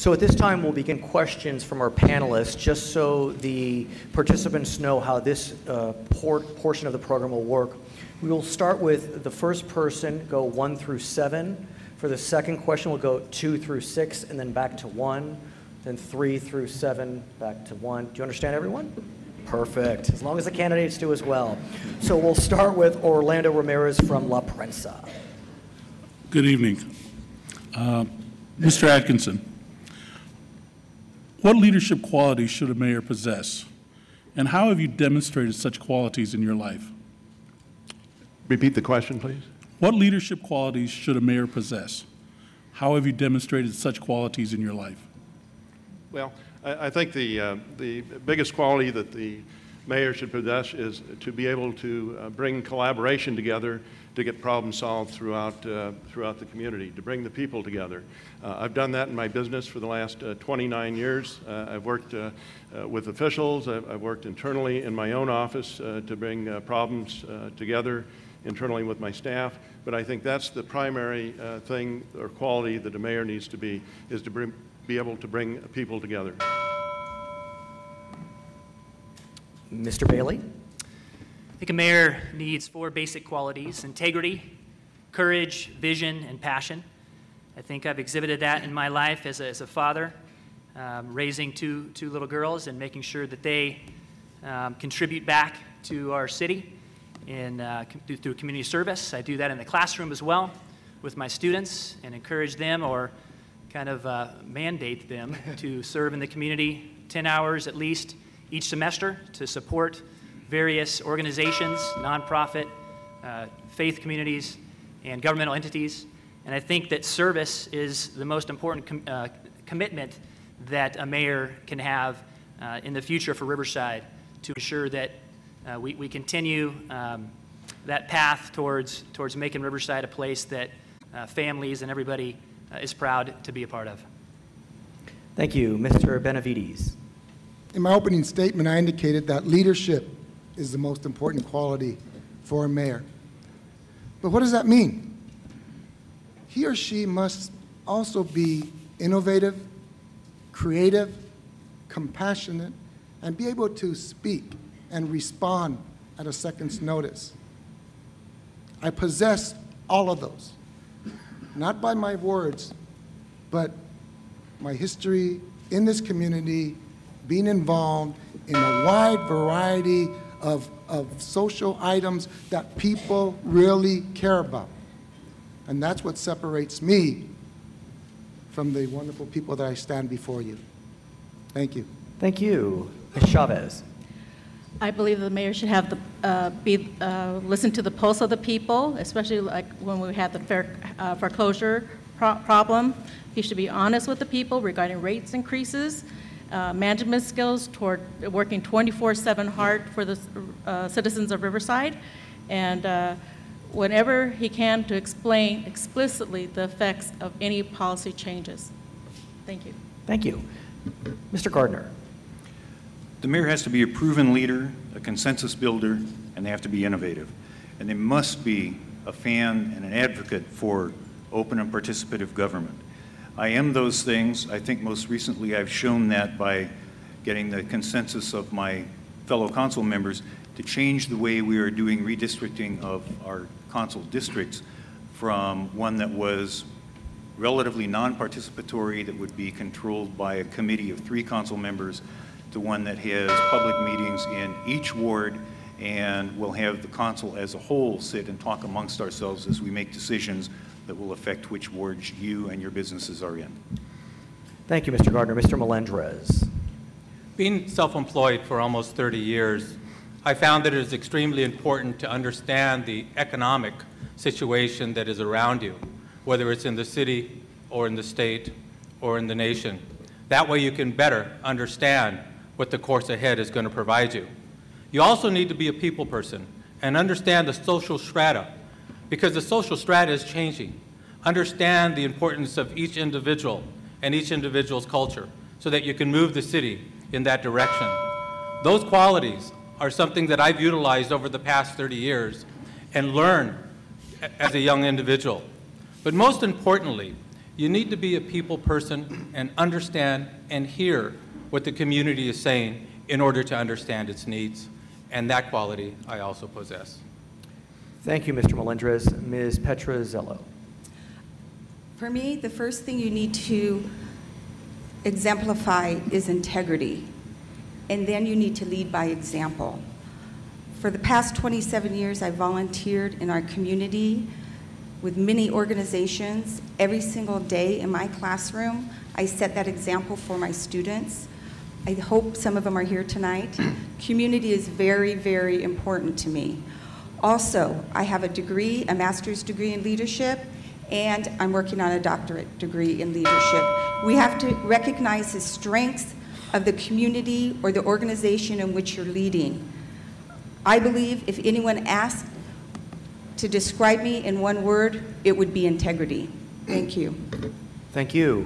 So at this time, we'll begin questions from our panelists, just so the participants know how this portion of the program will work. We will start with the first person, go 1 through 7. For the second question, we'll go 2 through 6, and then back to 1, then 3 through 7, back to 1. Do you understand, everyone? Perfect, as long as the candidates do as well. So we'll start with Orlando Ramirez from La Prensa. Good evening. Mr. Atkinson, what leadership qualities should a mayor possess, and how have you demonstrated such qualities in your life? Repeat the question, please. What leadership qualities should a mayor possess? How have you demonstrated such qualities in your life? Well, I think the biggest quality that the mayor should possess is to be able to bring collaboration together to get problems solved throughout the community, to bring the people together. I've done that in my business for the last 29 years. I've worked with officials. I've worked internally in my own office to bring problems together internally with my staff. But I think that's the primary thing or quality that a mayor needs to be, is to be able to bring people together. Mr. Bailey? I think a mayor needs 4 basic qualities: integrity, courage, vision, and passion. I think I've exhibited that in my life as a father, raising two little girls and making sure that they contribute back to our city through community service. I do that in the classroom as well with my students and encourage them, or kind of mandate them to serve in the community 10 hours at least each semester to support various organizations, nonprofit, faith communities, and governmental entities. And I think that service is the most important commitment that a mayor can have in the future for Riverside, to ensure that we continue that path towards making Riverside a place that families and everybody is proud to be a part of. Thank you. Mr. Benavides. In my opening statement, I indicated that leadership is the most important quality for a mayor. But what does that mean? He or she must also be innovative, creative, compassionate, and be able to speak and respond at a second's notice. I possess all of those, not by my words, but my history in this community, being involved in a wide variety of social items that people really care about. And that's what separates me from the wonderful people that I stand before you. Thank you. Thank you. Ms. Chavez. I believe the mayor should have listen to the pulse of the people, especially like when we had the foreclosure problem. He should be honest with the people regarding rates increases, management skills toward working 24/7 hard for the citizens of Riverside, and whenever he can, to explain explicitly the effects of any policy changes. Thank you. Thank you. Mr. Gardner. The mayor has to be a proven leader, a consensus builder, and they have to be innovative. And they must be a fan and an advocate for open and participative government. I am those things. I think most recently I've shown that by getting the consensus of my fellow council members to change the way we are doing redistricting of our council districts from one that was relatively non-participatory, that would be controlled by a committee of 3 council members, to one that has public meetings in each ward, and we'll have the council as a whole sit and talk amongst ourselves as we make decisions that will affect which wards you and your businesses are in. Thank you, Mr. Gardner. Mr. Melendrez. Being self-employed for almost 30 years, I found that it is extremely important to understand the economic situation that is around you, whether it's in the city or in the state or in the nation. That way you can better understand what the course ahead is going to provide you. You also need to be a people person and understand the social strata, because the social strata is changing. Understand the importance of each individual and each individual's culture so that you can move the city in that direction. Those qualities are something that I've utilized over the past 30 years and learned as a young individual. But most importantly, You need to be a people person and understand and hear what the community is saying in order to understand its needs. And that quality I also possess. Thank you, Mr. Melendrez. Ms. Petrozello. For me, the first thing you need to exemplify is integrity, and then you need to lead by example. For the past 27 years, I volunteered in our community with many organizations. Every single day in my classroom, I set that example for my students. I hope some of them are here tonight. Community is very, very important to me. Also, I have a degree, a master's degree in leadership, and I'm working on a doctorate degree in leadership. We have to recognize the strengths of the community or the organization in which you're leading. I believe if anyone asked to describe me in one word, it would be integrity. Thank you. Thank you.